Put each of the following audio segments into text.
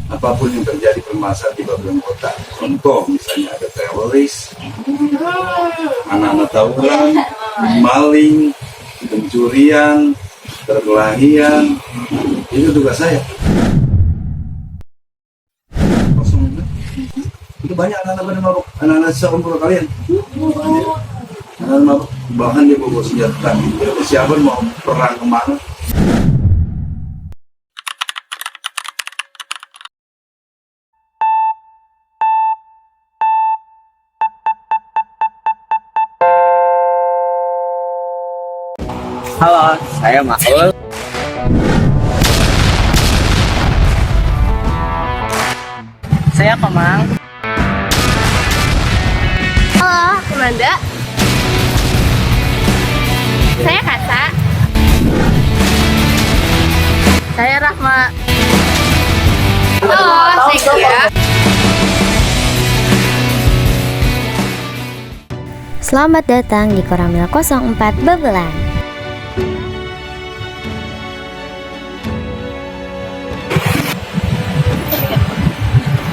apapun yang terjadi permasalahan di Babelan Kota. Contoh misalnya ada teroris, anak-anak tawuran, maling, pencurian, perkelahian, itu tugas saya. Itu banyak anak-anak pada mabuk, anak-anak seumuran kalian. Anak-anak mabuk, bahkan dia bawa senjata. Siapa mau perang kemana? Halo, saya Maul. Saya Komang. Halo, aku Nanda. Saya Kasa. Saya Rahma. Halo, saya Kia. Selamat datang di Koramil 04 Babelan.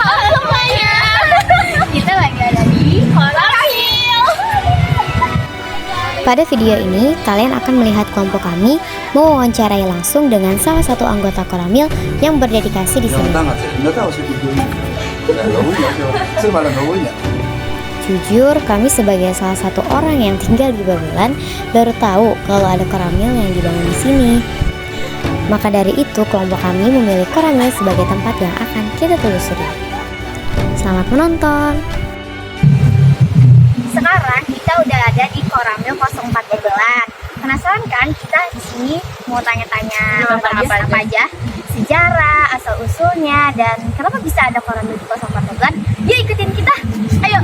Halo semuanya. Kita lagi ada di Koramil. Pada video ini, kalian akan melihat kelompok kami mewawancarai langsung dengan salah satu anggota Koramil yang berdedikasi di sini. Nggak tahu sih tujuannya. Saya malah nggak punya. Jujur, kami sebagai salah satu orang yang tinggal di Babelan baru tahu kalau ada Koramil yang dibangun di sini. Maka dari itu, kelompok kami memilih Koramil sebagai tempat yang akan kita telusuri. Selamat menonton. Sekarang kita udah ada di Koramil 04 Babelan. Penasaran kan kita di sini mau tanya-tanya apa aja? Sejarah, asal usulnya, dan kenapa bisa ada Koramil di 04 Babelan? Yuk ikutin kita. Ayo.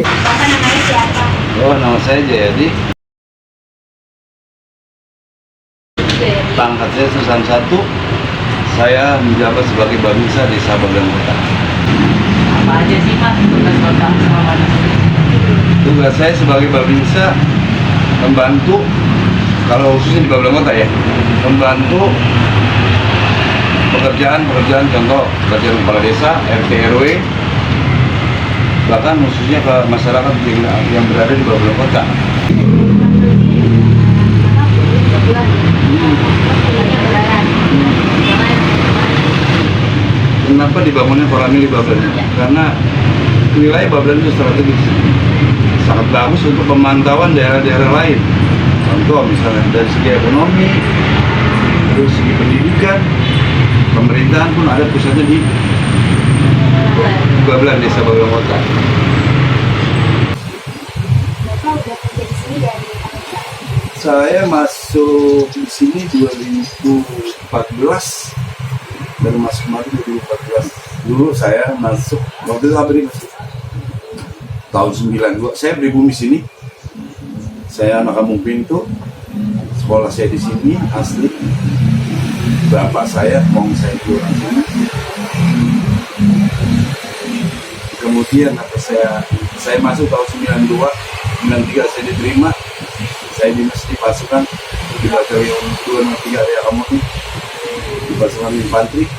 Bapak namanya siapa? Oh, nama saya Jayadi. Pangkat saya Susan 1. Saya menjabat sebagai Babinsa di Babelan Kota. Apa aja sih Pak tugas Bapak selama di sini? Tugas saya sebagai Babinsa membantu, kalau khususnya di Babelan Kota ya, membantu pekerjaan contoh pekerjaan kepala desa, RT RW, bahkan khususnya ke masyarakat yang berada di Babelan Kota. Kenapa dibangunnya Koramil di Babelan? Karena wilayah Babelan itu strategis, sangat bagus untuk pemantauan daerah-daerah lain. Contoh misalnya dari segi ekonomi, dari segi pendidikan, pemerintahan pun ada pusatnya di Babelan, desa Babelan Kota. Saya masuk di sini 2014, baru masuk kemarin 2014. Dulu saya masuk waktu itu apa nih masuk tahun 92. Saya pribumi sini. Saya anak kampung Pintu. Sekolah saya di sini asli. Bapak saya, mong saya itu orang sini. Kemudian saya masuk tahun 92, 93 saya diterima. Saya dinas di pasukan di batalion 203 area Kamuni, di pasukan infanteri.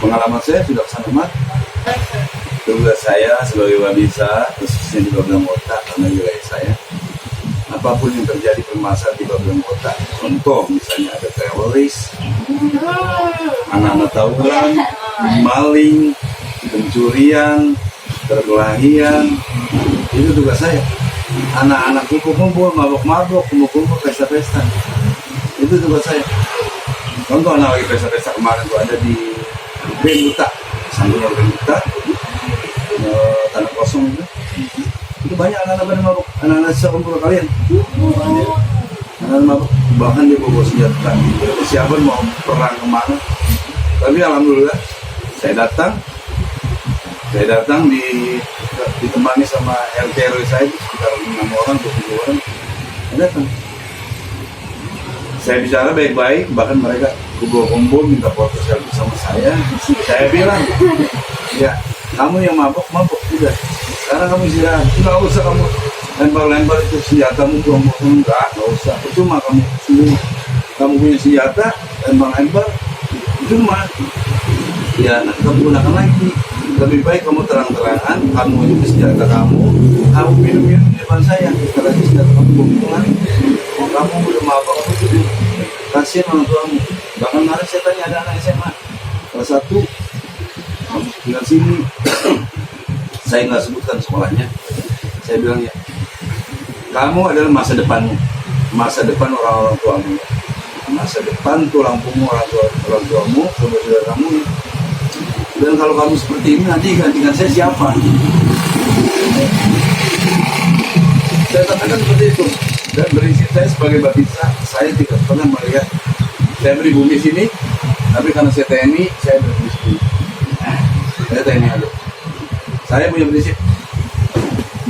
Pengalaman saya sudah sangat mat. Tugas saya sebagai Babinsa, khususnya di Babelan Kota, karena wilayah saya, apapun yang terjadi permasalahan di Babelan Kota. Contoh misalnya ada teroris, anak-anak tawuran, maling, pencurian, perkelahian, itu tugas saya. Anak-anak kumpul-kumpul, mabok-mabok, kumpul-kumpul, pesta-pesta, itu tugas saya. Contoh anak lagi pesta-pesta kemarin tuh ada di Benduta, sampingnya Benduta, tanah kosong itu banyak anak-anak pada mabok, anak-anak seumuran kalian. Anak-anak mabok, bahkan dia bawa senjata. Siapa mau perang kemana? Tapi alhamdulillah saya datang ditemani sama RT RW saya itu sekitar 6 orang, 7 orang. Saya datang. Saya bicara baik-baik, bahkan mereka kumpul minta foto selfie sama saya. Saya bilang, ya kamu yang mabok udah. Sekarang kamu istirahat, nggak usah kamu lempar-lempar itu senjatamu, nggak usah. Percuma kamu semua, kamu punya senjata, lempar-lempar, Cuma ya nanti kamu gunakan lagi. Lebih baik kamu terang-terangan, kamu juga senjata kamu minum-minum di depan saya. Karena senjata kamu minum lagi. Kamu udah maaf kamu tuh kasihan orang tuamu. Bahkan kemarin saya tanya ada anak SMA kelas 1, kamu tinggal sini. Saya nggak sebutkan sekolahnya. Saya bilang ya, kamu adalah masa depanmu, masa depan orang-orang tuamu, masa depan tulang punggung orang tuamu, saudara kamu. Dan kalau kamu seperti ini nanti gantikan saya siapa? Saya katakan seperti itu. Dan prinsip saya sebagai babinsa, saya tidak pernah melihat saya beri bumi sini, tapi karena saya TNI, saya beri bumi sini. Saya TNI aja. Saya punya prinsip,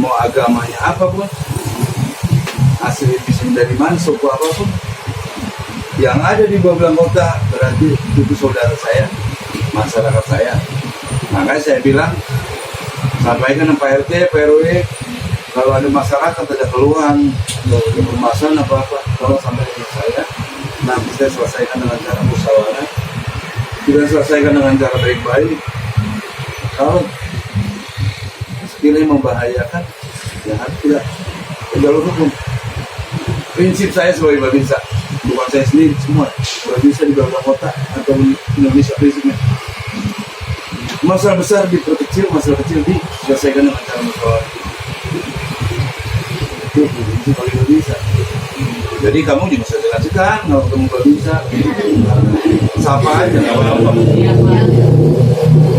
mau agamanya apapun, asli bisnis dari mana, suku apapun, yang ada di Babelan Kota berarti itu saudara saya, masyarakat saya. Makanya saya bilang, sampaikan ke Pak RT, Pak RW, kalau ada masyarakat, ada keluhan, ada permasalahan apa-apa, kalau sampai ke saya, nanti saya selesaikan dengan cara musyawarah. Kita selesaikan dengan cara baik-baik. Kalau sekiranya membahayakan, ya harus tidak ke jalur hukum. Prinsip saya sebagai babinsa, bukan saya sendiri, semua babinsa di Babelan Kota atau Indonesia prinsipnya. Masalah besar diperkecil, masalah kecil diselesaikan dengan cara musyawarah. Itu prinsip paling babinsa. Jadi kamu juga bisa jelaskan kalau ketemu babinsa, sapa aja, nggak apa-apa.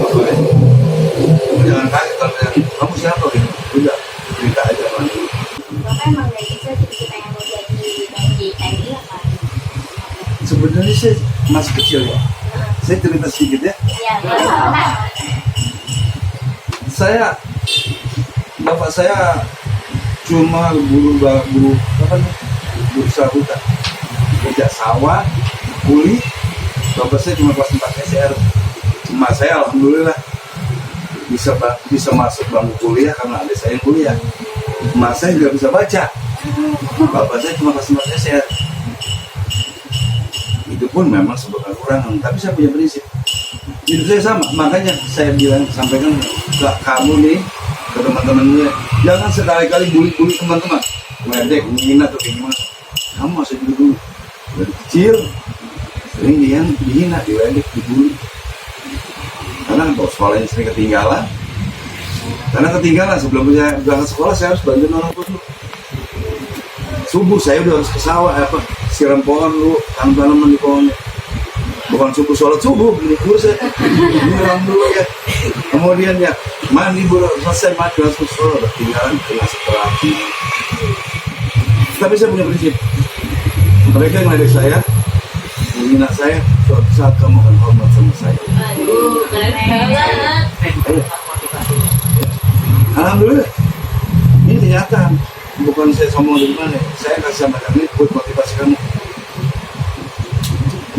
Apa aja. Jangan kaget kalau kamu siapa gitu, udah cerita aja kan. Bapak emang dari kecil cita-cita yang mau jadi TNI apa? Sebenarnya saya masih kecil ya. Saya cerita sedikit ya. Iya, boleh. Bapak saya cuma buru hutan, kerja sawah, kuli. Bapak saya cuma kelas 4 SR. Emak saya alhamdulillah bisa masuk bangku kuliah karena adik saya yang kuliah. Emak saya nggak bisa baca. Bapak saya cuma kelas 4 SR. Itu pun memang sebuah kekurangan, tapi saya punya prinsip. Hidup saya sama, makanya saya bilang, sampaikan ke kamu nih, ke teman-temannya, jangan sekali-kali bully teman-teman, meledek, menghina atau kayak gimana. Kamu masih dulu dari kecil, sering dihina, diledek, dibully. Karena kalau sekolahnya sering ketinggalan, sebelum saya berangkat sekolah, saya harus bantuin orang tua dulu. Subuh saya udah harus ke sawah, siram pohon dulu, tanam-tanaman di pohonnya. Bukan sholat subuh, dulu saya nyiram dulu ya. Kemudian ya mandi baru selesai mandi langsung sholat, tinggalan kelas terapi. Tapi saya punya prinsip, mereka yang ledek saya, menghina saya, suatu saat kamu akan hormat sama saya. Alhamdulillah, ini kenyataan. Bukan saya sombong dari mana, saya kasih sama ini buat motivasi kamu.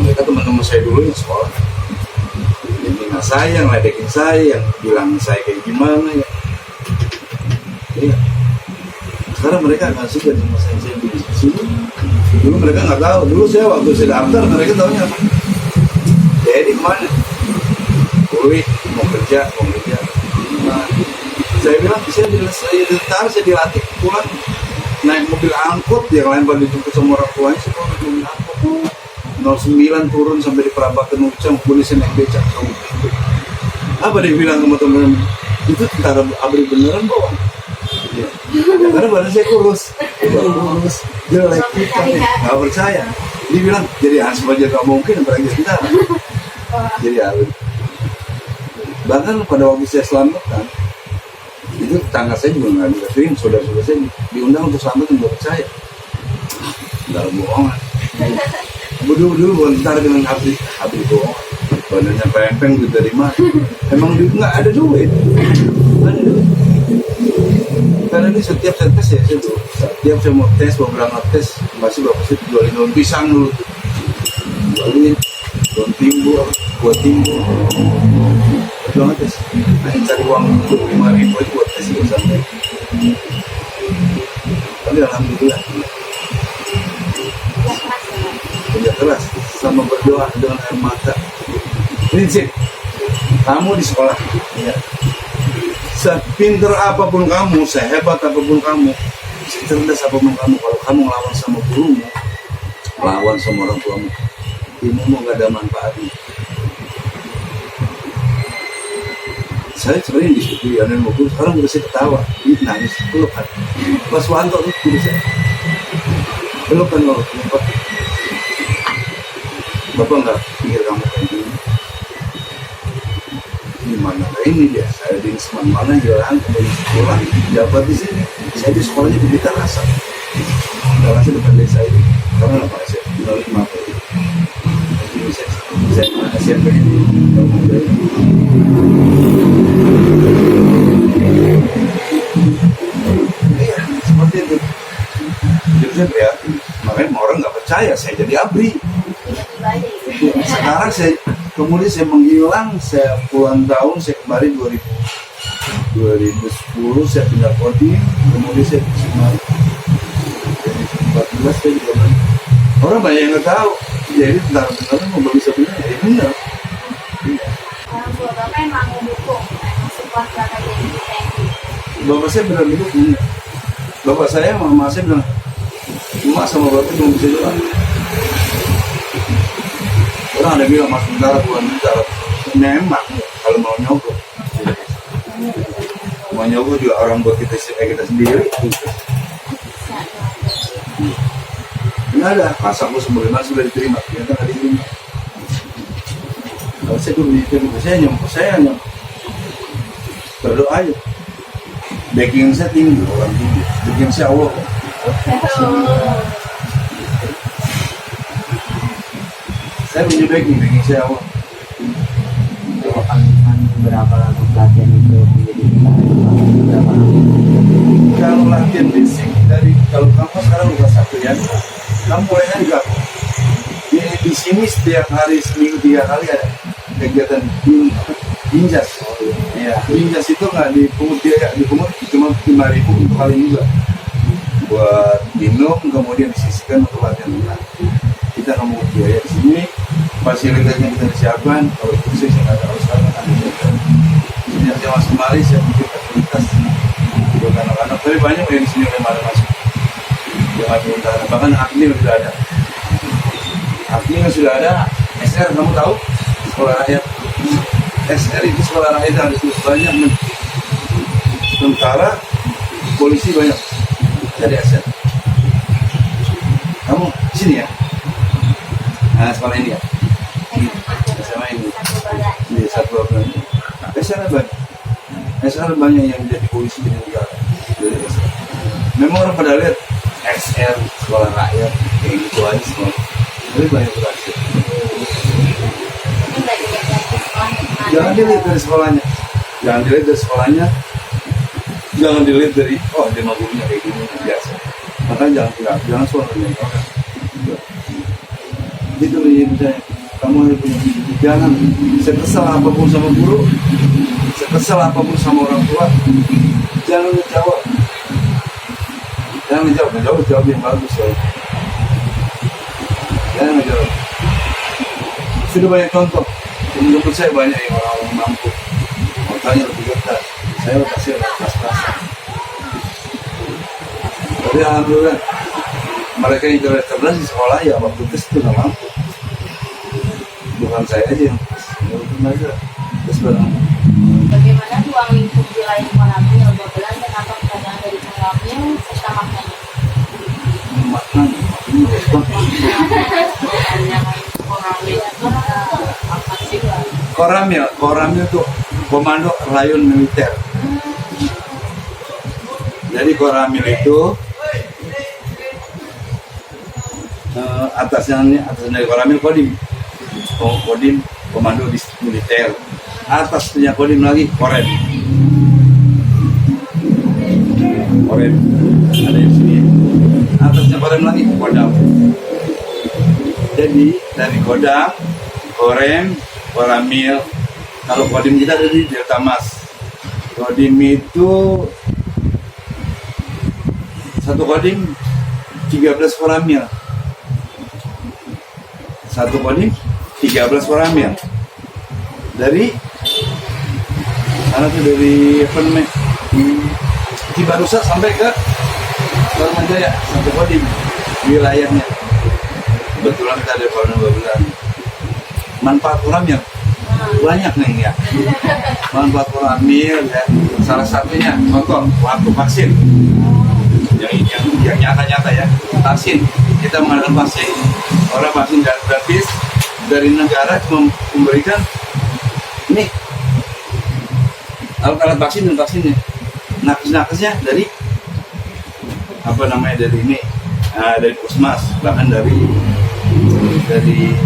Mereka teman-teman saya dulu yang sekolah, yang hina saya, yang ledekin saya, yang bilang saya kayak gimana ya. Iya. Sekarang mereka nggak suka sama saya di sini. Dulu mereka nggak tahu. Dulu saya waktu saya daftar, mereka tahunya apa? Jadi kemana? Kuliah, mau kerja. Nah, saya bilang saya dilatih pulang naik mobil angkot, yang lain pada dijemput sama orang tuanya, saya naik mobil angkot 09 turun sampai di Perapatan Ucang, polisi naik becak kamu. Apa dia bilang sama teman-teman? Itu tentara ABRI beneran bohong. Ya, karena badan saya kurus, jelek, nggak percaya. Dia bilang jadi Hansip aja nggak mungkin, apalagi tentara. Jadi ABRI. Bahkan pada waktu saya selamatkan, itu tetangga saya juga nggak bisa terima, saudara-saudara saya diundang untuk selamat dan nggak percaya. Nggak bohongan. Dulu bentar dengan habis bohong, badannya pempeng duit dari mana? Emang duit nggak ada duit. Karena ini setiap saya tes ya, setiap saya mau tes, mau berangkat tes, masih bapak saya jualin daun pisang dulu, jualin daun timbul, buat timbul. Berangkat tes, cari uang 25.000 aja buat tes ya sampai. Tapi alhamdulillah. Kerja keras sama berdoa dengan air mata Prinsip kamu di sekolah, ya. Sepinter apapun kamu, sehebat apapun kamu, secerdas apapun kamu, kalau kamu ngelawan sama gurumu, lawan sama orang tuamu, ilmumu gak ada manfaatnya. Saya sebenarnya disuruh anak mau guru, sekarang udah saya ketawa, ini nangis, pelukan. Mas Wanto tuh guru saya, pelukan loh, Bapak nggak pikir kamu kayak gini. Gimana? Nah ini dia, saya di mana jalan kembali sekolah, dapat di sini. Saya di sekolahnya di Blitar Rasa. Blitar Rasa depan desa ini. Karena apa? Saya melalui mapa itu. Jadi saya SMP ini. Iya, seperti itu. Jadi saya prihatin. Makanya orang nggak percaya saya jadi ABRI. Sekarang kemudian saya menghilang, saya puluhan tahun, saya kembali 2010 saya pindah kodim, kemudian saya kembali 2014 saya juga balik. Orang banyak yang nggak tahu, jadi tentara-tentara mau bisa punya, ya benar. Orang tua Bapak emang mendukung support Bapak jadi TNI. Bapak saya benar mendukung. Bapak saya, mama saya bilang, Emak sama Bapak cuma bisa doang. Orang ada bilang mas tentara bukan tentara, memang kalau mau nyogok juga orang buat kita sendiri. Nggak ada, pasangku sebagaimana sudah diterima, ternyata nggak diterima. Kalau saya dulu diterima, saya hanya berdoa aja. Backing saya tinggi, orang tinggi, backing saya Allah. Saya punya backing saya Allah. Berapa lagu pelatihan itu menjadi berapa? Kalau latihan fisik kalau kamu sekarang udah 1 ya, kamu mulainya juga di sini setiap hari seminggu 3 kali ada kegiatan binjas. Ya, binjas itu nggak dipungut biaya, dipungut cuma 5.000 untuk kali juga. Buat minum kemudian disisihkan untuk latihan renang. Kita nggak mau biaya di sini, fasilitasnya kita siapkan. Kalau itu saya nggak tahu sekarang ada sejak saya masuk kembali saya bikin fasilitas buat anak-anak, tapi banyak yang di sini udah pada masuk jangan utara, bahkan Agni sudah ada, sudah ada. SR kamu tahu sekolah rakyat, SR itu sekolah rakyat ada banyak, tentara, polisi banyak dari SR. Kamu di sini ya? Nah, sekolah ini ya? SMA ini di satu bulan. SR banyak. SR banyak yang jadi polisi di negara. Dari SR. Memang orang pada lihat SR sekolah rakyat kayak gitu aja semua. Tapi banyak berhasil. Jangan dilihat dari sekolahnya. Jangan dilihat dari dia mah gurunya kayak gini biasa. Makanya jangan suaranya orang. Itu misalnya kamu harus punya, jangan sekesal apapun sama guru, sekesal apapun sama orang tua, jangan menjawab yang bagus ya. Jangan menjawab. Sudah banyak contoh, menurut saya banyak yang orang mampu, makanya lebih cerdas. Saya kasih kelas-kelas. Tapi alhamdulillah mereka yang cerdas di sekolah ya waktu tes itu nggak mampu. Bukan saya aja yang mereka tes barang. Bagaimana ruang lingkup wilayah Koramil, Babelan, dan apa keadaan dari Koramil serta maknanya? Koramil itu Komando Rayon Militer. Jadi Koramil itu atasnya dari Koramil Kodim. Kodim Komando Militer. Atasnya Kodim lagi Korem ada di sini. Atasnya Korem lagi Kodam. Jadi dari Kodam, Korem, Koramil. Kalau Kodim kita ada di Delta Mas. Kodim itu satu Kodim 13 Koramil. Satu Kodim 13 Koramil. dari mana tuh, dari apa namanya, Cibarusa sampai ke Jaya, sampai Kodim wilayahnya. Kebetulan kita ada kolam 12. Manfaat koramil banyak nih ya. Manfaat koramil ya, salah satunya contoh waktu vaksin yang nyata-nyata ya, vaksin kita mengadakan vaksin, orang vaksin gratis dari negara cuma memberikan ini alat-alat vaksin dan vaksinnya, nakes-nakesnya dari apa namanya, dari ini dari Puskesmas, bahkan dari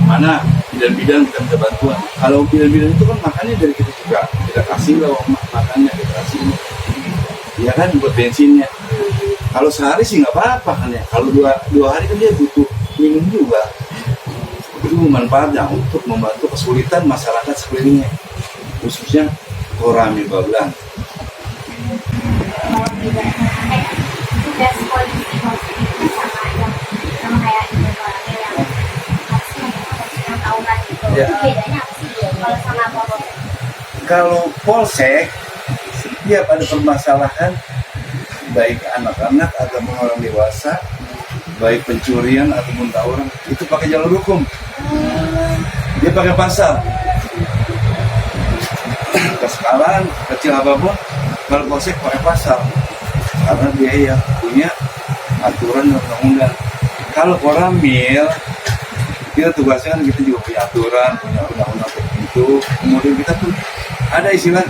mana bidan-bidan kita minta bantuan. Kalau bidan-bidan itu kan makannya dari kita juga, kita kasih loh makannya, kita kasih ya kan buat bensinnya. Kalau sehari sih nggak apa-apa kan ya, kalau dua hari kan dia butuh minum juga. Itu manfaatnya untuk membantu kesulitan masyarakat sekelilingnya, khususnya Koramil Babelan. Tugas polisi itu sama kayak ini Koramil yang harusnya tawuran gitu. Ya. Itu bedanya apa sih kalau sama polsek? Kalau polsek, setiap ada permasalahan baik anak-anak ataupun orang dewasa, baik pencurian ataupun tawuran, itu pakai jalur hukum. Dia pakai pasal. Kesalahan kecil apapun, kalau polsek pakai pasal, karena dia yang punya aturan dan undang-undang. Kalau Koramil, kita tugasnya kan kita juga punya aturan, punya undang-undang tertentu. Kemudian kita pun ada istilah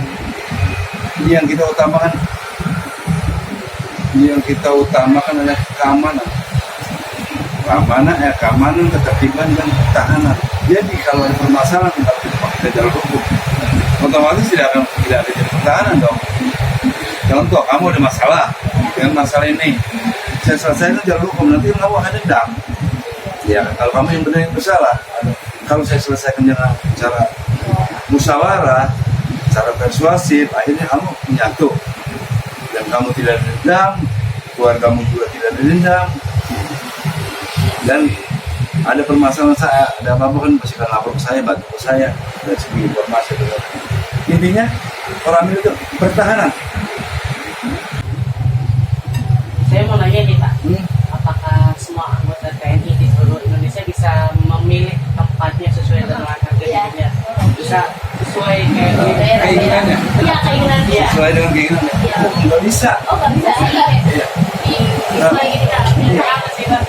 yang kita utamakan adalah keamanan. Keamanan, ketertiban dan ketahanan. Jadi kalau ada permasalahan kita jalur hukum, otomatis tidak ada jadi pertahanan dong. Contoh, kamu ada masalah dengan masalah ini, saya selesaikan jalur hukum, nanti kamu akan dendam. Ya, kalau kamu yang benar yang bersalah. Kalau saya selesaikan dengan cara musyawarah, cara persuasif, akhirnya kamu menyatu dan kamu tidak dendam, keluargamu juga tidak dendam. Dan ada permasalahan saya, ada apa-apa kan pasti akan lapor ke saya, bantu ke saya, dari segi informasi. Intinya Koramil itu pertahanan. Saya mau nanya nih Pak, apakah semua anggota TNI di seluruh Indonesia bisa memilih tempatnya sesuai dengan harga dirinya? Bisa sesuai kayak Keinginannya. Iya, keinginannya. Sesuai dengan keinginannya. Nggak bisa. Oh, nggak bisa. Iya. Sesuai kita. Apa sih Pak?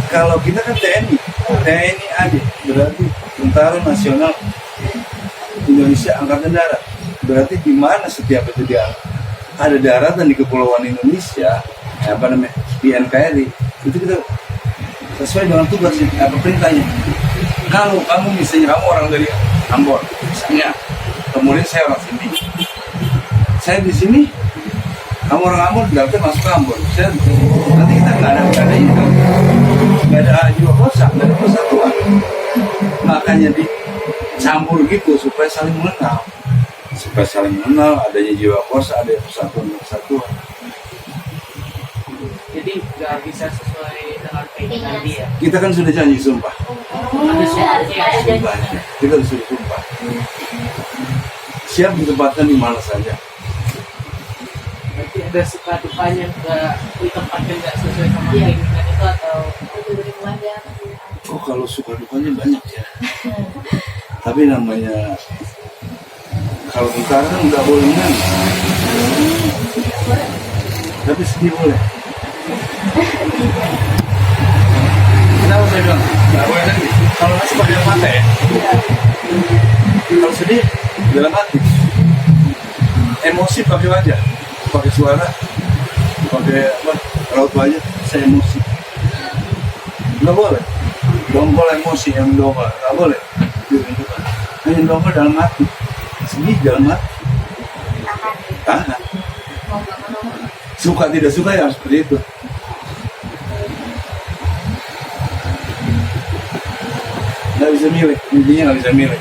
Kalau kita kan TNI AD, berarti Tentara Nasional Indonesia Angkatan Darat. Berarti di mana setiap itu dia ada daratan di Kepulauan Indonesia, di NKRI, itu kita sesuai dengan tugasnya, perintahnya. Kalau kamu misalnya kamu orang dari Ambon, misalnya, kemudian saya orang sini, saya di sini, kamu orang Ambon, berarti masuk ke Ambon. Nanti kita nggak ada itu, nggak ada jiwa kosa, nggak ada persatuan. Makanya dicampur gitu supaya saling mengenal. Adanya jiwa kosa, ada persatuan. jadi nggak bisa sesuai dengan keinginan dia. Kita kan sudah janji sumpah. Ada suratnya. Sumpahnya. Kita sudah sumpah. Siap ditempatkan di mana saja. Berarti ada suka dukanya ditempatkan nggak sesuai sama keinginan itu atau Oh, kalau suka dukanya banyak ya. Tapi namanya kalau tentara kan nggak boleh menang. Tapi sedih boleh. Kenapa saya bilang nggak boleh nangis? Kalau nangis pakai dalam mata ya. Kalau sedih dalam hati. Emosi pakai wajah, pakai suara, pakai raut wajah. Saya emosi. Nggak boleh. Dongkol emosi yang dongkol nggak boleh. Hanya dongkol dalam hati. Sedih dalam hati. Tahan. Suka tidak suka ya seperti itu. Nggak bisa milih, intinya nggak bisa milih.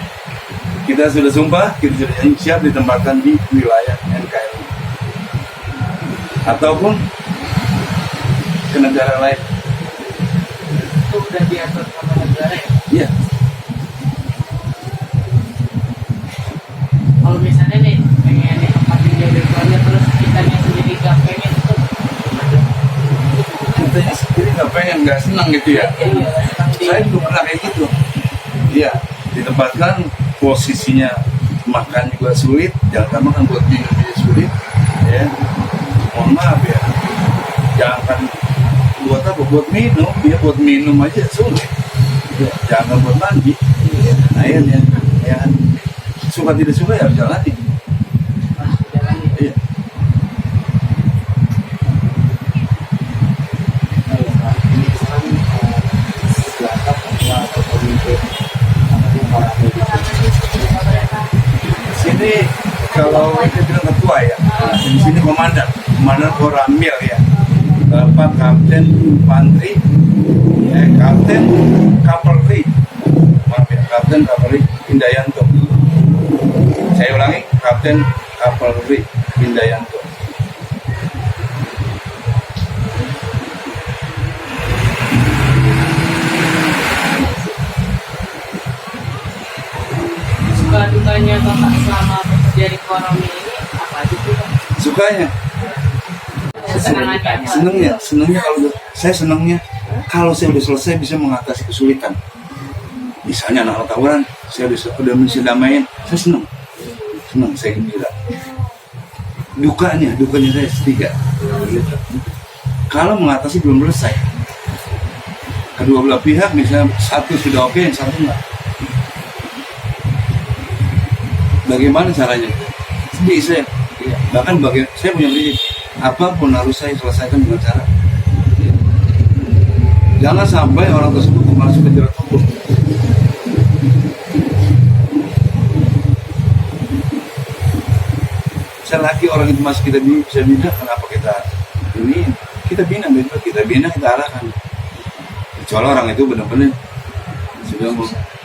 Kita sudah sumpah, kita sudah siap ditempatkan di wilayah NKRI ataupun ke negara lain. itu udah diatur sama negara ya? Iya. kitanya sendiri nggak pengen, nggak senang gitu ya. Saya juga pernah kayak gitu. Iya, ditempatkan posisinya makan juga sulit, jangan makan buat minum juga sulit. Ya, mohon maaf ya. Jangan buat apa? Buat minum, ya buat minum aja sulit. Ya, jangan buat mandi. Akhirnya, ya suka tidak suka ya harus jalani. Iya. Sini kalau itu bilang ketua ya, di sini komandan Koramil ya, Bapak Kapten Infanteri, Kapten Kavalri, maaf ya, Kapten Kavalri Indayanto. Saya ulangi, Kapten Kavalri Indayanto. Suka dukanya Bapak selama bekerja di Korami ini apa aja sih, Pak? Sukanya, senangnya kalau saya senangnya kalau saya udah selesai bisa mengatasi kesulitan. Misalnya anak tawuran, saya udah bisa damain, saya senang, saya gembira. Dukanya saya setiga. Kalau mengatasi belum selesai, kedua belah pihak misalnya satu sudah oke, yang satu enggak. Bagaimana caranya? Bisa. Bahkan saya punya prinsip, apapun harus saya selesaikan dengan cara. Jangan sampai orang tersebut masuk ke jerat hukum. Selagi orang itu masih kita bisa bina, kenapa kita bina, kita arahkan. Kecuali orang itu benar-benar sudah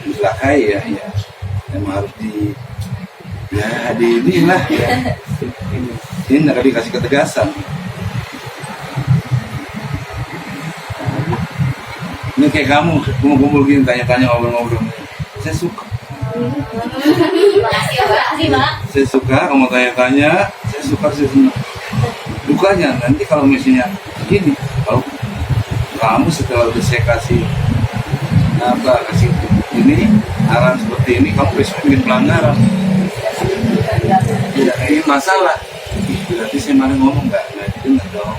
mencelakai ya, memang harus inilah ya. Ini nggak dikasih ketegasan. Ini kayak kamu kumpul-kumpul gini, tanya-tanya, ngobrol-ngobrol. Saya suka. Saya suka kamu tanya-tanya. Saya senang. Dukanya nanti kalau misalnya gini, kalau kamu setelah udah saya kasih ini arahan seperti ini, kamu besok bikin pelanggaran. Tidak ini masalah. Berarti saya malah ngomong nggak dengar dong.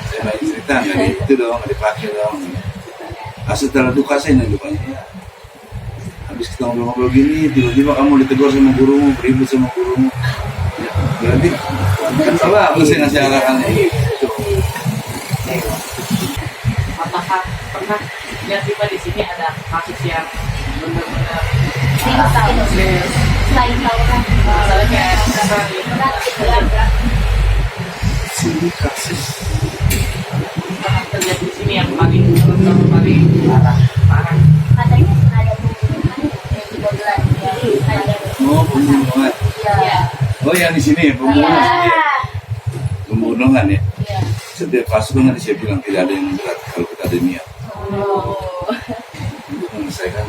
Saya lagi cerita nggak itu dong, nggak dipakai dong. Setelah duka saya dukanya ya. Habis kita ngobrol-ngobrol gini, tiba-tiba kamu ditegur sama gurumu, beribut sama gurumu. Ya, berarti kan salah aku sih ngasih arahan itu. Apakah pernah lihat tiba di sini ada kasus yang benar-benar Selain tawuran, masalah kayak Sini kasus pernah terjadi di sini yang paling parah. katanya ada pembunuhan yang juga ada. pembunuhan. Iya. Oh yang di sini ya pembunuhan ya. Setiap kasus kan saya bilang tidak ada yang berat kalau kita ada niat. Untuk menyelesaikan.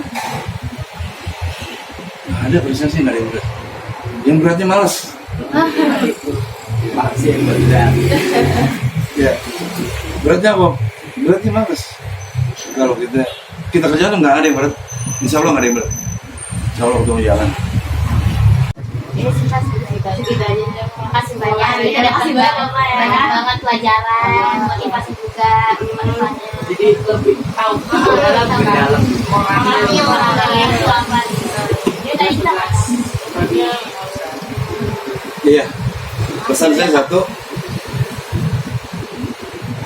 Ada prestasi nggak ada yang berat. Yang beratnya malas. Pasti yang berat. Ya, beratnya apa? Beratnya malas. Kalau kita kerja nggak ada yang berat. Insya Allah nggak ada yang berat. Insya Allah udah jalan. Ini makasih banyak. Makasih banyak banget pelajaran, motivasi juga manfaatnya. Jadi lebih tahu dalam Orang-orang yang selamat. Iya, pesan saya satu,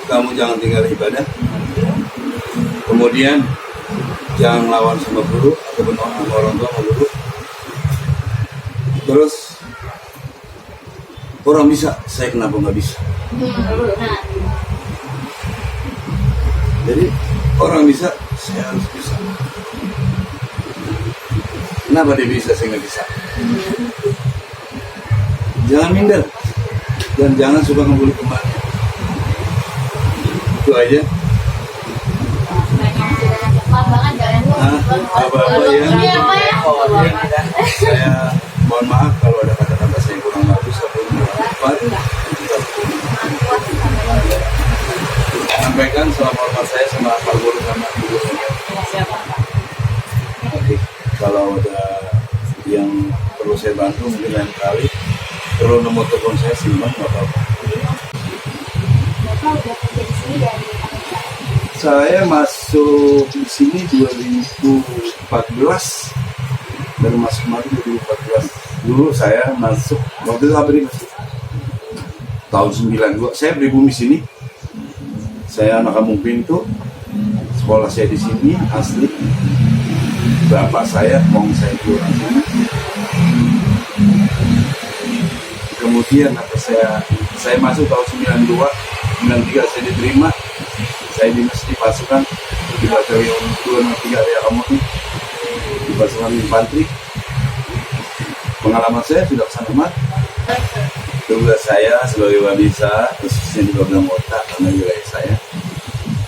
kamu jangan tinggal ibadah, kemudian jangan lawan sama guru atau sama orang tua sama guru. Terus orang bisa, saya kenapa nggak bisa? Jadi orang bisa, saya harus bisa. Kenapa dia bisa, saya nggak bisa? Jangan minder dan jangan suka ngebully teman. Itu aja. Apa-apa ya. Saya mohon maaf kalau ada kata-kata saya yang kurang bagus atau kurang tepat. sampaikan salam hormat saya sama Pak Guru sama Bu Guru. Siapa Pak? Oke, kalau ada yang perlu saya bantu mungkin lain kali perlu nomor telepon saya simpan nggak apa-apa. Bapak udah kerja di sini dari tahun berapa? Saya masuk di sini 2014, baru masuk kemarin 2014. Dulu saya masuk waktu itu apa nih? Tahun 92 saya pribumi sini. Saya anak Kampung Pintu, sekolah saya di sini asli. Bapak saya, mong saya juga orang sini. Kemudian apa saya masuk tahun 92, 93 saya diterima. Saya dinas di pasukan di batalion 203 area Kamuti di pasukan infanteri. Pengalaman saya sudah kesana mat. Tugas saya sebagai Babinsa, khususnya di Babelan Kota karena wilayah saya.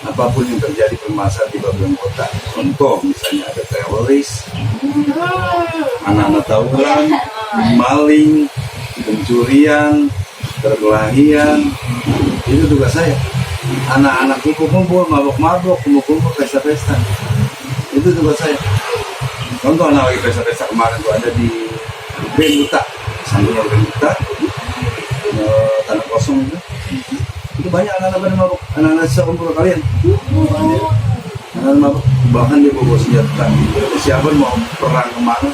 Apapun yang terjadi permasalahan di Babelan Kota, contoh misalnya ada teroris, anak-anak tawuran, maling, pencurian, perkelahian, itu tugas saya. Anak-anak kumpul-kumpul, mabok-mabok, kumpul-kumpul, pesta-pesta, itu tugas saya. Contoh anak lagi pesta-pesta kemarin tuh ada di Benduta, sampingnya Benduta, tanah kosong itu banyak anak-anak pada mabok, anak-anak sekumpul kalian, anak-anak mabok, bahkan dia bawa senjata. Siapa mau perang kemana?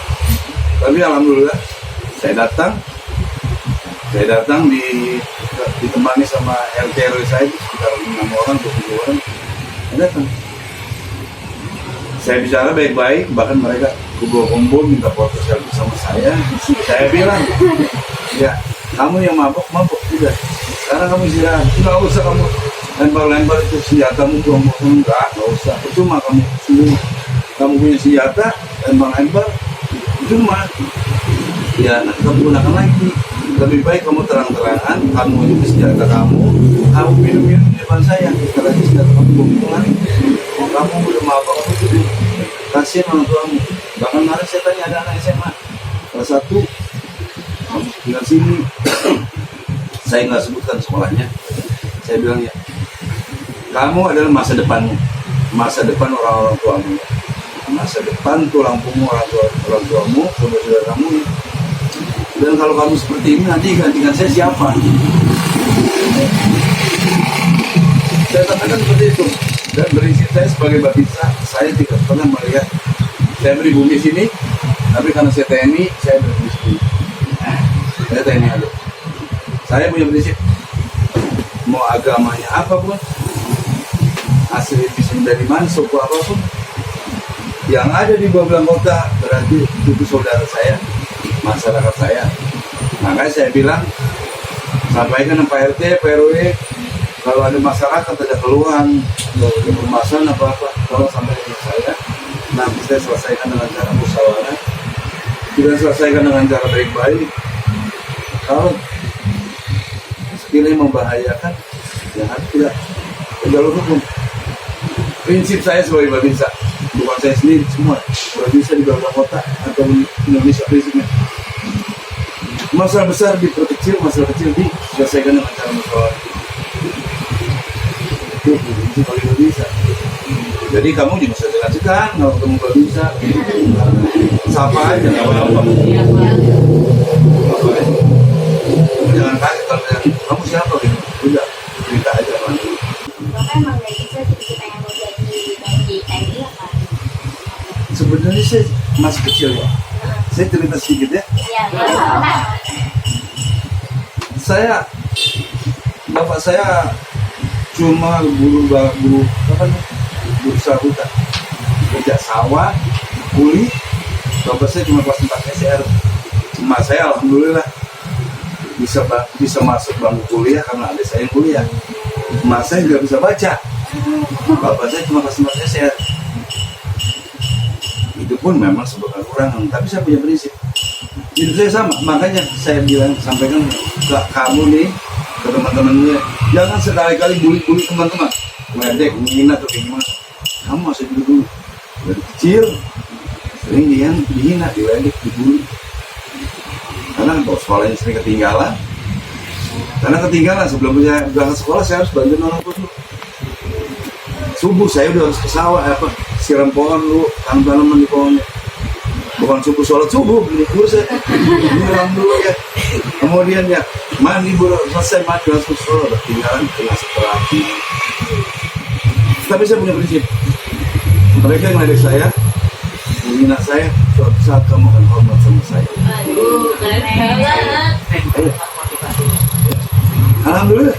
Tapi alhamdulillah saya datang ditemani sama LTRW saya itu sekitar 6 orang, 20 orang. Saya datang. Saya bicara baik-baik, bahkan mereka kumpul-kumpul minta foto selfie sama saya. Saya bilang, ya kamu yang mabok, udah. Sekarang kamu istirahat, nggak usah kamu lempar-lempar itu senjatamu, buang-buang, nggak usah. Percuma kamu punya senjata, lempar-lempar, cuma ya nanti kamu gunakan lagi. Lebih baik kamu terang-terangan, kamu itu senjata kamu minum-minum di depan saya. Karena senjata kamu buang lagi. Kamu udah mabok, kamu itu kasihan orang tuamu. Bahkan kemarin saya tanya ada anak SMA kelas 1 tinggal sini. Saya nggak sebutkan sekolahnya. Saya bilang ya, kamu adalah masa depanmu, masa depan orang-orang tuamu, masa depan tulang punggung orang tuamu, saudara kamu. Dan kalau kamu seperti ini nanti gantikan saya siapa? Saya katakan seperti itu. Dan prinsip saya sebagai Babinsa, saya tidak pernah melihat saya pribumi sini, tapi karena saya TNI, saya pribumi sini. Saya TNI aja. Saya punya prinsip, mau agamanya apapun, asli bisnis dari mana, suku apapun, yang ada di Babelan Kota berarti itu saudara saya, masyarakat saya. Makanya saya bilang, sampaikan ke Pak RT, Pak RW, kalau ada masyarakat, ada keluhan, ada permasalahan apa-apa, tolong sampaikan ke saya. Nanti saya selesaikan dengan cara musyawarah. Kita selesaikan dengan cara baik-baik. Kalau sekiranya membahayakan, ya harus tidak jalur hukum. Prinsip saya sebagai Babinsa, bukan saya sendiri, semua Babinsa di Babelan Kota atau Indonesia prinsipnya. Masalah besar diperkecil, masalah kecil diselesaikan dengan cara musyawarah. Itu prinsip paling bisa. Jadi kamu juga bisa jelaskan kalau kamu nggak bisa, sapa aja nggak apa-apa. Jangan kaget kalau kamu siapa gitu, udah cerita aja kan. Bapak emang dari kecil cita-cita yang mau jadi TNI apa? Sebenarnya saya masih kecil ya. Saya cerita sedikit ya. Iya, boleh. Bapak saya cuma buru serabutan, kerja sawah, kuli. Bapak saya cuma kelas 4 SR. Cuma saya alhamdulillah bisa masuk bangku kuliah karena ada saya yang kuliah. Cuma saya nggak bisa baca. Bapak saya cuma kelas 4 SR. Itu pun memang sebuah kekurangan, tapi saya punya prinsip. Hidup saya sama, makanya saya bilang sampaikan ke kamu nih, ke teman-temannya, jangan sekali-kali bully teman-teman, ngedek, menghina atau kayak gimana. Kamu masih dulu dari kecil sering dihina, diledek, dibully. Karena kalau sekolahnya sering ketinggalan, sebelum saya berangkat sekolah saya harus bantu orang tua dulu. subuh saya udah harus ke sawah siram pohon dulu, tanam-tanaman di pohonnya. Bukan subuh sholat subuh, dulu saya bilang dulu ya. Kemudian ya mandi baru selesai mandi langsung sholat, tinggalan tengah setelah. Tapi saya punya prinsip, mereka yang ledek saya, menghina saya, suatu saat kamu akan hormat sama saya. Alhamdulillah,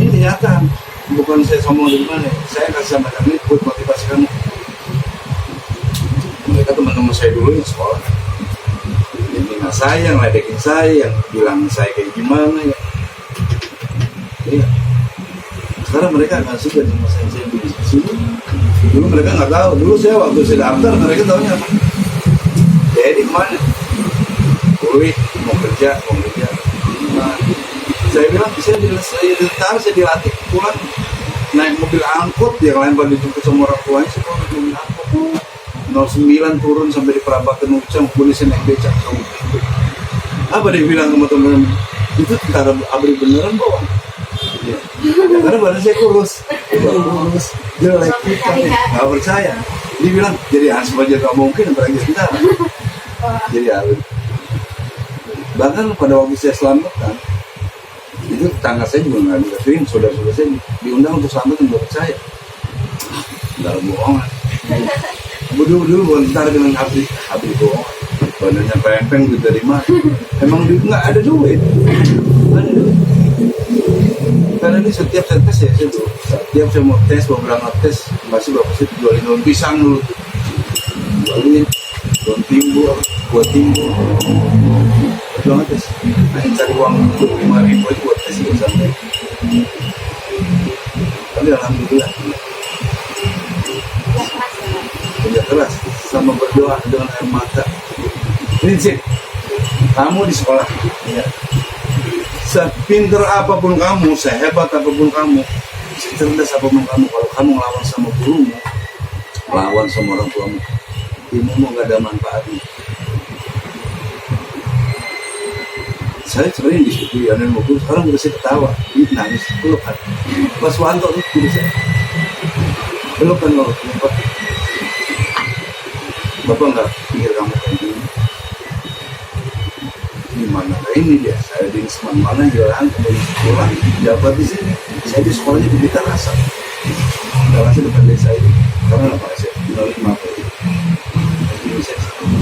ini kenyataan. Bukan saya sombong dari mana, saya kasih sama kamu buat motivasi kamu. Mereka teman-teman saya dulu yang sekolah, yang menghina saya, yang ledekin saya, yang bilang saya kayak gimana ya. Iya. Sekarang mereka akan suka sama saya di sini. Dulu mereka nggak tahu. Dulu saya waktu saya daftar mereka tahunya apa? Jadi kemana? Kulit mau kerja. Nah, saya bilang saya dilatih pulang naik mobil angkut yang lain pada dijemput sama orang tuanya semua naik mobil angkut 09 turun sampai di Prabakan Ucang polisi naik becak kamu apa dia bilang sama teman itu tentara abri beneran bawang ya. Karena badan saya kurus jelek nggak percaya dia bilang jadi asma aja gak mungkin apalagi kita jadi abri bahkan pada waktu saya selamatkan itu tetangga saya juga nggak bisa terima, saudara-saudara saya diundang untuk selamat dan nggak percaya. Nggak bohongan. Dulu bentar dengan abri bohongan. Badannya pempeng duit dari mana? Emang duit nggak ada duit. Karena ini setiap saya tes ya, setiap saya mau tes, mau berangkat tes, masih bapak saya jualin daun pisang dulu. Jualin daun timbul, buat timbul. Banget tes, cari uang 5.000 buat tes juga sampai. Tapi alhamdulillah kerja keras sama berdoa dengan air mata. Prinsip kamu di sekolah ya. Sepinter apapun kamu, sehebat apapun kamu, secerdas apapun kamu, kalau kamu ngelawan sama gurumu, lawan sama orang tuamu, ilmumu gak ada manfaatnya. Saya sebenarnya diskusi dengan mobil, sekarang udah saya ketawa, ini nangis, pelukan. Mas Wanto itu guru saya, pelukan loh, Bapak nggak pikir kamu kayak gini. Gimana? Nah ini dia, saya di mana jalan kemudian sekolah, dapat di sini. Saya di sekolahnya di Blitar Rasa, Rasa depan desa ini. Karena apa saya melalui mapel. Ini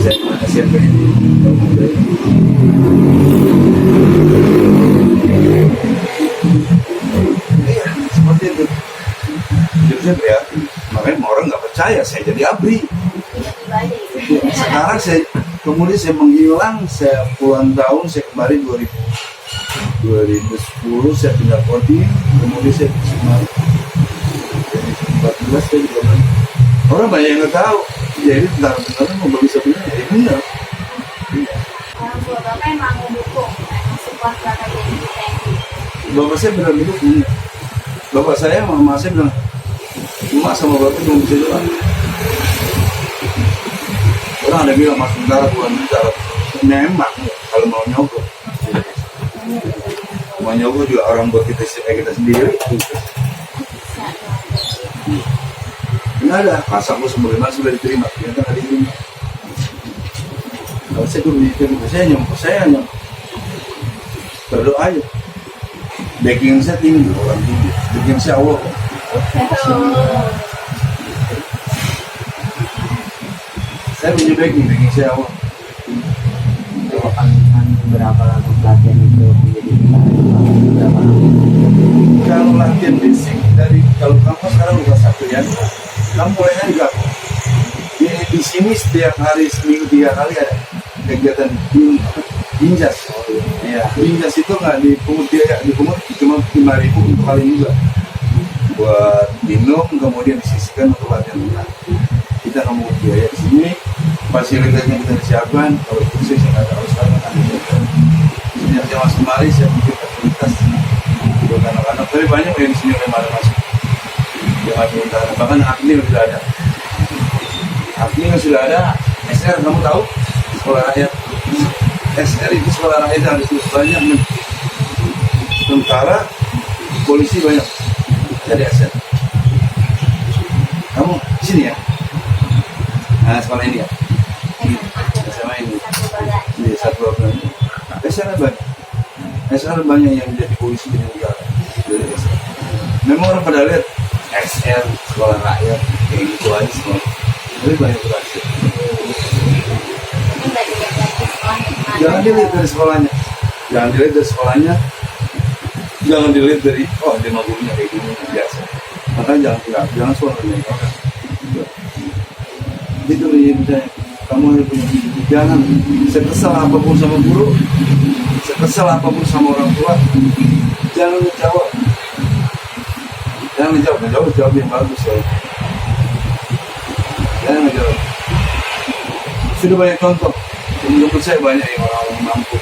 saya SMP ini, iya, seperti itu. Jadi saya prihatin, makanya orang nggak percaya saya jadi abri. Sekarang kemudian saya menghilang, saya puluhan tahun, saya kembali 2010 saya pindah Kodim, kemudian saya ke Semarang. 2014 saya juga orang banyak yang nggak tahu, jadi tentara mau bisa punya, ya benar. Orang tua Bapak emang mendukung, support Bapak jadi TNI. Bapak saya benar mendukung. Bapak saya, mama saya bilang, emak sama bapak cuma bisa jalan. Orang ada bilang mas tentara bukan tentara, memang kalau mau nyogok. Mau nyogok juga orang buat kita sendiri. Nggak ada, kasarmu sebagaimana sudah diterima, ternyata nggak diterima. Kalau saya dulu diterima, saya nyomong, berdoa aja. Backing saya tinggi, orang tinggi. Backing saya Allah. Saya punya backing saya Allah. Berapa lama pelatihan itu menjadi berapa? Kalau latihan basic dari kalau kamu sekarang udah 1 ya, kamu mulainya juga di sini setiap hari seminggu 3 kali ada kegiatan binjas. Ya, binjas itu nggak dipungut biaya, dipungut cuma 5.000 untuk kali juga buat minum, kemudian disisihkan untuk latihan renang. Kita nggak mau biaya di sini, fasilitasnya kita siapkan. Kalau kursi saya nggak tahu sekarang sejak saya masuk kemari saya bikin fasilitas buat anak-anak, tapi banyak yang di sini yang malah masuk yang ada utara, bahkan Agni sudah ada. Agni sudah ada. SR kamu tahu sekolah rakyat, SR itu sekolah rakyat yang ada banyak nih. Tentara, polisi banyak, jadi SR. Kamu di sini ya? Nah, sekolah ini ya? SMA ini. Di satu bulan. SR banyak. SR banyak yang jadi polisi di negara. Dari SR. Memang orang pada lihat SR sekolah rakyat kayak gitu aja sekolah. Tapi banyak berhasil. Jangan dilihat dari sekolahnya. Jangan dilihat dari sekolahnya. Jangan dilihat dari dia mah gurunya kayak gini biasa. Makanya jangan sekolahnya orang. Itu misalnya kamu harus punya, jangan sekesal apapun sama guru, sekesal apapun sama orang tua, jangan menjawab. Jangan menjawab yang bagus ya. Jangan menjawab. Sudah banyak contoh. Menurut saya banyak yang orang mampu.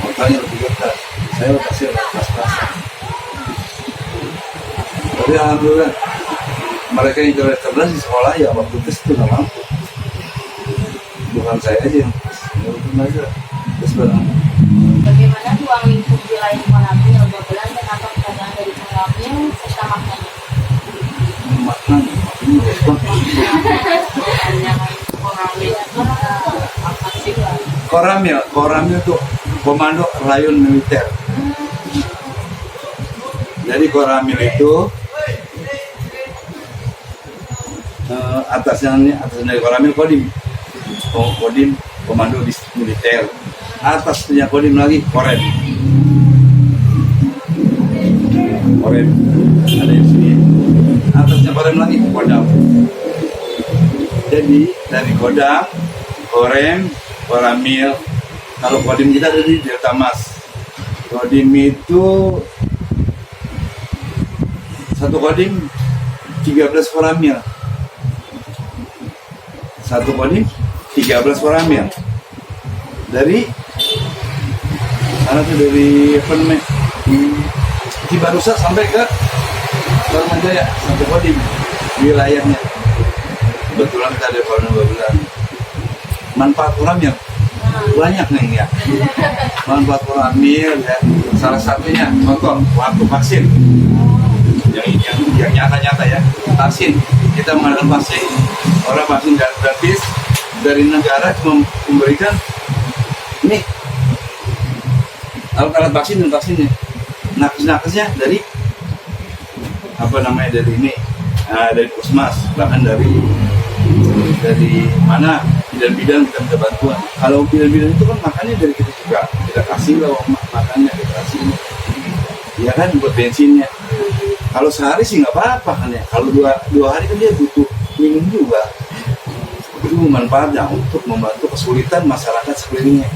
Makanya lebih ketat. Saya kasih pas-pasan. Tapi alhamdulillah mereka yang cerdas di sekolah ya waktu tes itu nggak mampu. Bukan saya aja yang menurut mereka tes barang. Bagaimana ruang lingkup wilayah Koramil 12 dan apa keadaan dari Koramil serta maknanya? Maknanya Koramil itu Komando Rayon Militer. Jadi Koramil itu atasnya dari Koramil Kodim. Kodim Komando Militer. Atasnya Kodim lagi Korem. Ada di sini. Atasnya Korem lagi Kodam. Jadi dari Kodam, Korem, Koramil. Kalau Kodim kita ada di Delta Mas. Kodim itu satu Kodim 13 Koramil. Satu Kodim 13 Koramil. Dari mana tuh, dari apa namanya, Cibarusa sampai ke Barmanjaya, satu Kodim wilayahnya. Kebetulan kita ada Koramil 12. Manfaat Koramil banyak nih ya. Manfaat Koramil ya. Salah satunya contoh waktu vaksin yang nyata-nyata ya. Vaksin kita mengadakan vaksin, orang vaksin gratis dari negara cuma memberikan ini alat vaksin dan vaksinnya. Nakes-nakesnya dari apa namanya, dari ini, dari Puskesmas, bahkan dari mana bidan-bidan kita minta bantuan. Kalau bidan-bidan itu kan makannya dari kita juga, kita kasih loh makannya, kita kasih ya kan buat bensinnya. Kalau sehari sih nggak apa-apa kan ya, kalau dua hari kan dia butuh minum juga. Itu manfaatnya untuk membantu kesulitan masyarakat sekelilingnya,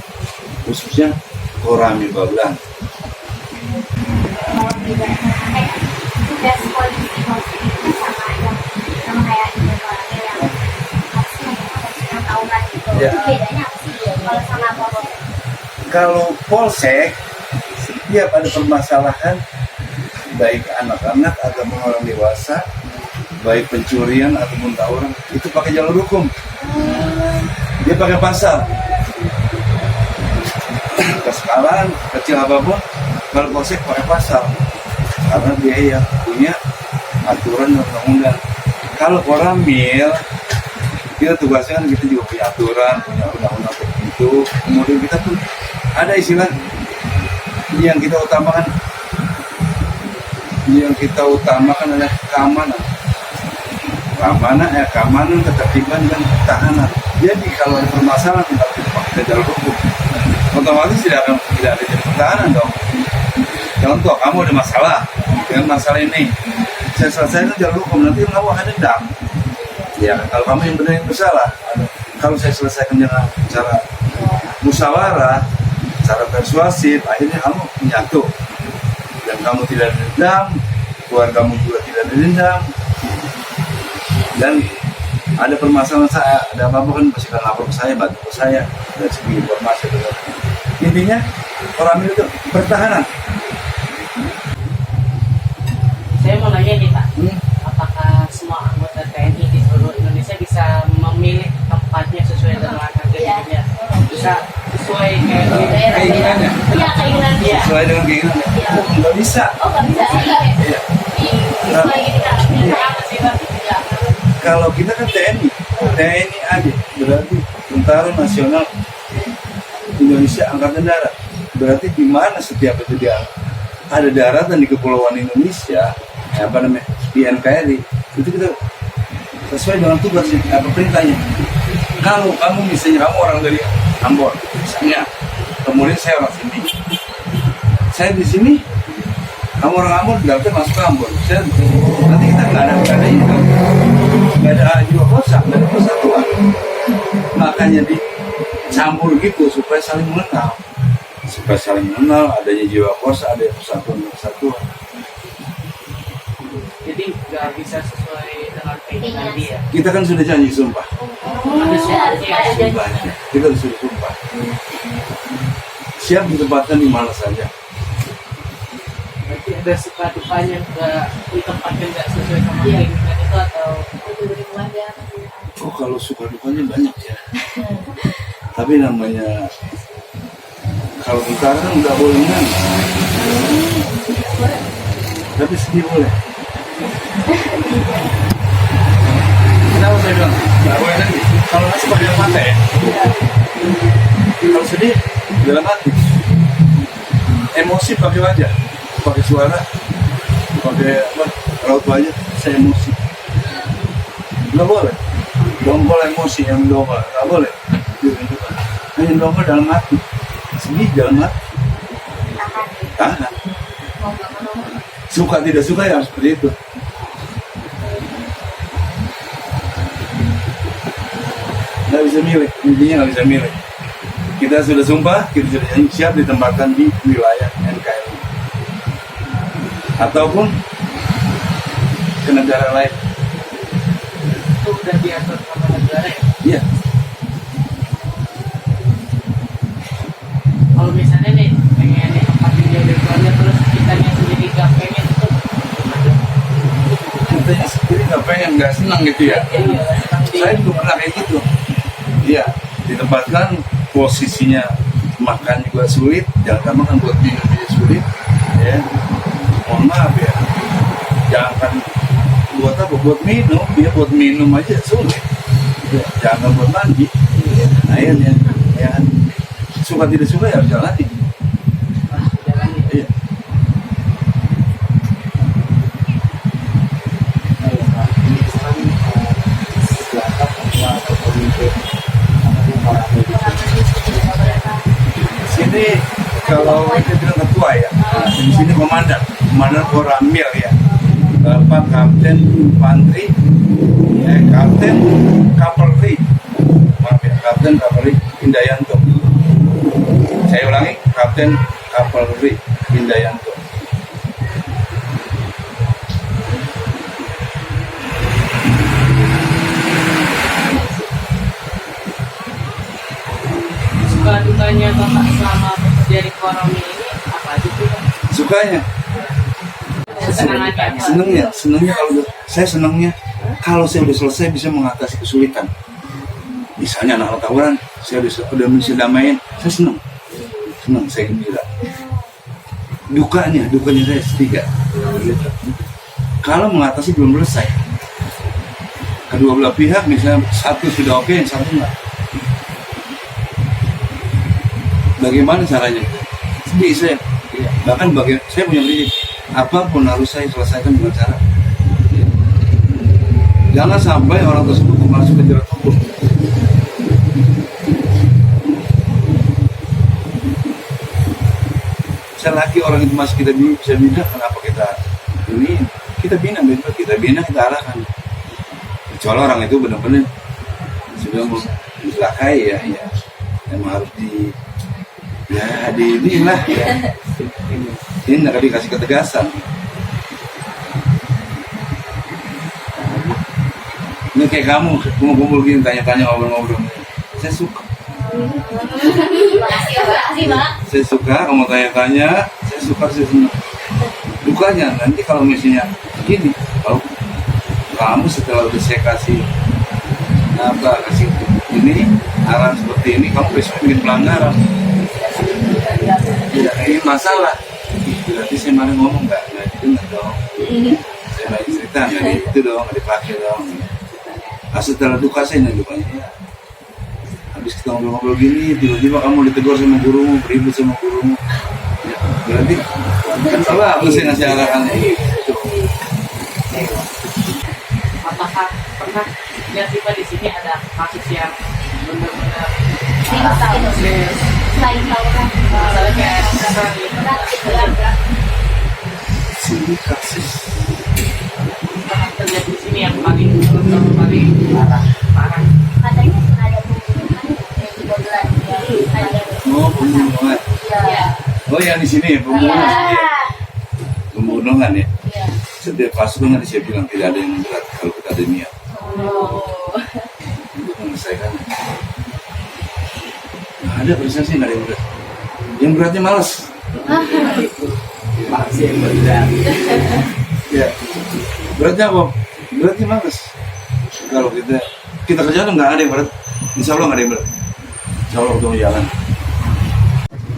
khususnya Koramil Babelan. Tugas polisi sama kayak di Koramil yang harusnya tahunan gitu. Ya. Bedanya apa sih kalau sama polsek? Kalau polsek, setiap ada permasalahan baik anak-anak ataupun orang dewasa, baik pencurian ataupun tawuran, itu pakai jalur hukum. Dia pakai pasal. Kesalahan kecil apapun, kalau polsek pakai pasal. Karena dia yang punya aturan dan undang-undang. Kalau Koramil, kita tugasnya kan kita juga punya aturan, punya undang-undang tertentu. Kemudian kita tuh ada istilah yang kita utamakan adalah keamanan. Keamanan, ketertiban dan ketahanan. Jadi kalau ada permasalahan kita pakai jalur hukum, otomatis tidak ada jadi pertahanan dong. Contoh, kamu ada masalah dengan masalah ini, saya selesaikan jalur hukum, nanti kamu akan dendam. Ya, kalau kamu yang benar yang bersalah, kalau saya selesaikan dengan cara musyawarah, cara persuasif, akhirnya kamu menyatu dan kamu tidak dendam, keluargamu juga tidak dendam. Dan ada permasalahan saya, ada apa-apa kan pasti akan lapor ke saya, bantu ke saya dari segi informasi. Intinya Koramil itu pertahanan. Saya mau nanya nih Pak, apakah semua anggota TNI di seluruh Indonesia bisa memilih tempatnya sesuai dengan hidupnya? Bisa sesuai Keinginannya. Iya, keinginannya. Sesuai dengan keinginannya. Nggak bisa. Oh, nggak bisa. Iya. Sesuai gitu kan. Kenapa sih Pak? Kalau kita kan TNI aja, berarti Tentara Nasional Indonesia Angkatan Darat. Berarti di mana setiap itu dia ada daratan di Kepulauan Indonesia, di NKRI, itu kita sesuai dengan tugasnya, perintahnya. Kalau kamu misalnya kamu orang dari Ambon, misalnya, kemudian saya orang sini, saya di sini, kamu orang Ambon, berarti masuk ke Ambon. Nanti kita nggak ada jiwa kosa, nggak ada persatuan. Makanya dicampur gitu supaya saling mengenal. Adanya jiwa kosa, ada persatuan. Jadi nggak bisa sesuai dengan keinginan dia. Kita kan sudah janji sumpah. Ada sumpahnya. Sumpahnya. Kita sudah sumpah. Siap ditempatkan di mana saja. Berarti ada suka dukanya nggak ditempatkan nggak sesuai sama keinginan itu atau Oh, kalau suka dukanya banyak ya. Tapi namanya kalau tentara kan nggak boleh nangis. Tapi sedih boleh. Kenapa saya bilang nggak boleh nangis? Kalau nangis pakai dalam mata ya. Kalau sedih dalam hati. Emosi pakai wajah, pakai suara, pakai raut wajah. Saya emosi. Nggak boleh. Dongkol emosi yang dongkol, nggak boleh. Hanya dongkol dalam hati. Sedih dalam hati. Tahan. Suka tidak suka ya seperti itu. Nggak bisa milih, intinya nggak bisa milih. Kita sudah sumpah, kita sudah siap ditempatkan di wilayah NKRI ataupun ke negara lain. itu udah diatur sama negara ya? Iya. Kalau misalnya nih pengen ditempatin di keluarga terus kitanya sendiri gak pengen itu Kitanya sendiri nggak pengen, nggak senang gitu ya. Saya juga pernah kayak gitu. Iya, ditempatkan posisinya makan juga sulit, jangan makan buat minum juga sulit, ya. Mohon maaf ya, jangan buat apa? Buat minum, ya buat minum aja sulit. Ya, jangan buat mandi. Akhirnya, ya suka tidak suka ya harus jalani. Iya. Sini kalau itu bilang ketua ya, di sini komandan Koramil ya, Bapak Kapten Infanteri, Kapten Kavalri, maaf ya, Kapten Kavalri Indayanto. Saya ulangi, Kapten Kavalri Indayanto. suka dukanya bapak selama bekerja di Koramil ini apa aja sih? Sukanya, senangnya kalau saya senangnya kalau saya udah selesai bisa mengatasi kesulitan. Misalnya anak tawuran, saya udah bisa damain, saya senang saya gembira. Dukanya saya setiga. Kalau mengatasi belum selesai, kedua belah pihak misalnya satu sudah oke, yang satu enggak. Bagaimana caranya? Bisa. Bahkan saya punya prinsip, apapun harus saya selesaikan dengan cara. Jangan sampai orang tersebut masuk ke jerat hukum. Selagi orang itu masih kita bisa bina, kenapa kita bina, kita arahkan. Kecuali orang itu benar-benar sudah mencelakai ya, memang harus inilah ya. Ini nggak dikasih ketegasan. Ini kayak kamu kumpul gini tanya-tanya ngobrol-ngobrol. Saya suka. Saya suka kamu tanya-tanya. Saya senang. Dukanya nanti kalau misalnya gini, kalau kamu setelah udah saya kasih ini arahan seperti ini, kamu besok bikin pelanggaran. Tidak ini masalah. Berarti saya malah ngomong nggak gitu nggak dong. Saya lagi cerita nggak itu dong, nggak dipakai dong. setelah duka saya lupanya ya. Habis kita ngobrol-ngobrol gini, tiba-tiba kamu ditegur sama gurumu, beribut sama gurumu. Ya, berarti kan salah apa saya ngasih arahannya gitu. Apakah pernah lihat tiba di sini ada kasus yang benar-benar serius? Selain tawuran, Misalnya kayak sekarang gitu. berat. Sini kasus Pernah terjadi di sini yang paling parah. Katanya pernah ada pembunuhan yang di Babelan. Ada. oh pembunuhan. Iya. Oh yang di sini ya pembunuhan. Ya. Pembunuhan ya. Iya. Setiap kasus kan tadi saya bilang tidak ada yang berat kalau kita ada niat Oh. untuk menyelesaikan. Nah, ada perasaan sih nggak ada yang berat. Yang beratnya malas. Pasti yang berat. Ya. Beratnya apa? Beratnya malas. Kalau kita kerjaan nggak ada yang berat. Insya Allah nggak ada yang berat. Insya Allah kita mau jalan.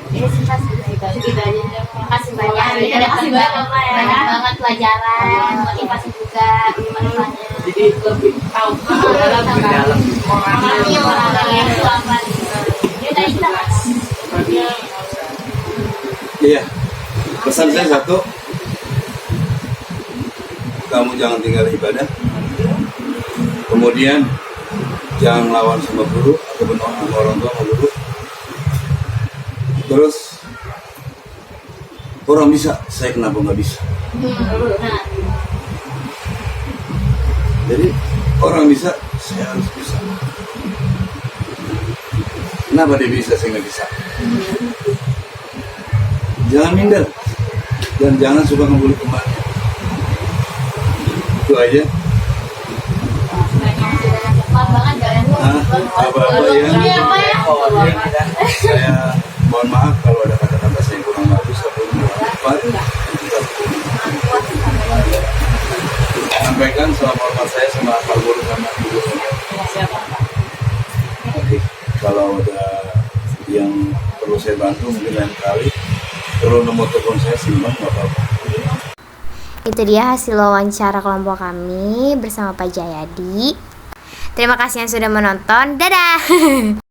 Ini singkat segitu aja. Terima kasih banyak. Terima kasih banyak banget pelajaran, motivasi juga gimana. Jadi lebih tahu dalam orangnya Itu apa? Ini tadi kita Iya. Pesan saya satu. Kamu jangan tinggal ibadah. Kemudian jangan lawan sama guru ataupun sama orang tua sama guru. Terus orang bisa, saya kenapa nggak bisa? Nah, Jadi orang bisa, saya harus bisa. Kenapa dia bisa, saya nggak bisa? Jangan minder dan jangan suka ngebully teman. Itu aja. maaf banget kalian. Apa-apa ya. Saya mohon maaf kalau ada kata-kata saya yang kurang bagus atau kurang tepat. Sampaikan salam hormat saya sama Pak Guru sama Ibu. Oke, kalau ada yang perlu saya bantu mungkin lain kali. Kalau nomor telepon saya simpan nggak apa-apa. Itu dia hasil wawancara kelompok kami bersama Pak Jayadi. Terima kasih yang sudah menonton. Dadah!